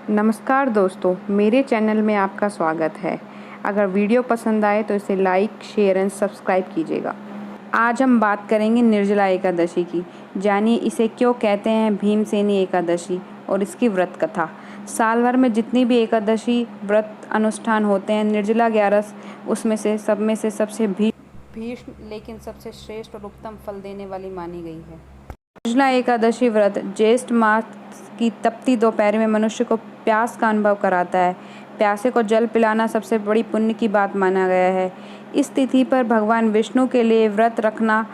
नमस्कार दोस्तों, मेरे चैनल में आपका स्वागत है। अगर वीडियो पसंद आए तो इसे लाइक, शेयर एंड सब्सक्राइब कीजिएगा। आज हम बात करेंगे निर्जला एकादशी की। जानिए इसे क्यों कहते हैं भीमसेनी एकादशी और इसकी व्रत कथा। साल भर में जितनी भी एकादशी व्रत अनुष्ठान होते हैं, निर्जला 11 उसमें से सब में से सबसे भीष्म लेकिन सबसे श्रेष्ठ और उत्तम फल देने वाली मानी गई है। निर्जला एकादशी व्रत ज्येष्ठ मास की तपती दोपहर में मनुष्य को प्यास का अनुभव कराता है। प्यासे को जल पिलाना सबसे बड़ी पुण्य की बात माना गया है। इस तिथि पर भगवान विष्णु के लिए व्रत रखना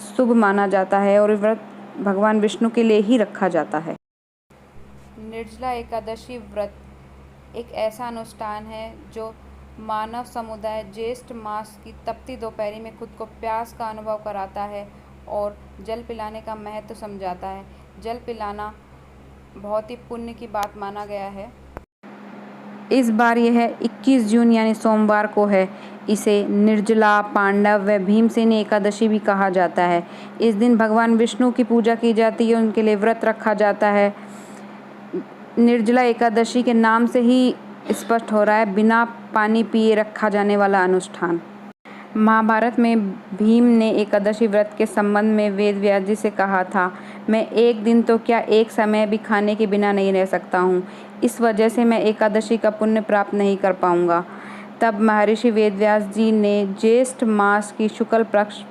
शुभ माना जाता है और व्रत भगवान विष्णु के लिए ही रखा जाता है। निर्जला एकादशी व्रत एक ऐसा अनुष्ठान है जो मानव समुदाय ज्येष्ठ मास की तपती दोपहरी में खुद को प्यास का अनुभव कराता है और जल पिलाने का महत्व समझाता है। जल पिलाना बहुत ही पुण्य की बात माना गया है। इस बार यह 21 जून यानी सोमवार को है। इसे निर्जला, पांडव व भीमसेनी एकादशी भी कहा जाता है। इस दिन भगवान विष्णु की पूजा की जाती है, उनके लिए व्रत रखा जाता है। निर्जला एकादशी के नाम से ही स्पष्ट हो रहा है, बिना पानी पिए रखा जाने वाला अनुष्ठान। महाभारत में भीम ने एकादशी व्रत के संबंध में वेद व्यास जी से कहा था, मैं एक दिन तो क्या एक समय भी खाने के बिना नहीं रह सकता हूँ। इस वजह से मैं एकादशी का पुण्य प्राप्त नहीं कर पाऊँगा। तब महर्षि वेद व्यास जी ने ज्येष्ठ मास की शुक्ल पक्ष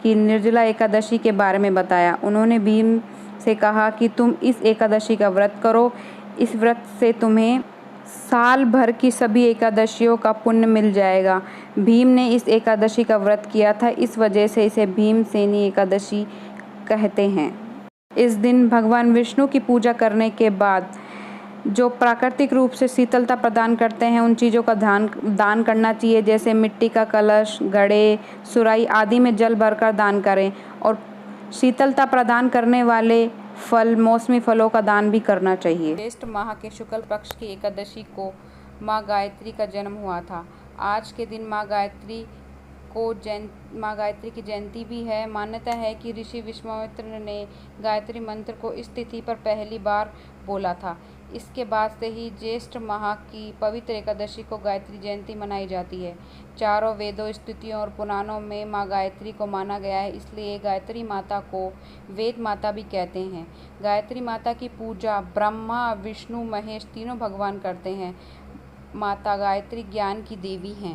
की निर्जला एकादशी के बारे में बताया। उन्होंने भीम से कहा कि तुम इस एकादशी का व्रत करो। इस व्रत से तुम्हें साल भर की सभी एकादशियों का पुण्य मिल जाएगा। भीम ने इस एकादशी का व्रत किया था, इस वजह से इसे भीमसेनी एकादशी कहते हैं। इस दिन भगवान विष्णु की पूजा करने के बाद जो प्राकृतिक रूप से शीतलता प्रदान करते हैं, उन चीज़ों का दान करना चाहिए। जैसे मिट्टी का कलश, घड़े, सुराही आदि में जल भरकर दान करें और शीतलता प्रदान करने वाले फल, मौसमी फलों का दान भी करना चाहिए। ज्येष्ठ माह के शुक्ल पक्ष की एकादशी को माँ गायत्री का जन्म हुआ था। आज के दिन माँ गायत्री की जयंती भी है। मान्यता है कि ऋषि विश्वामित्र ने गायत्री मंत्र को इस तिथि पर पहली बार बोला था। इसके बाद से ही ज्येष्ठ माह की पवित्र एकादशी को गायत्री जयंती मनाई जाती है। चारों वेदों, स्तुतियों और पुराणों में माँ गायत्री को माना गया है, इसलिए गायत्री माता को वेद माता भी कहते हैं। गायत्री माता की पूजा ब्रह्मा, विष्णु, महेश तीनों भगवान करते हैं। माता गायत्री ज्ञान की देवी हैं।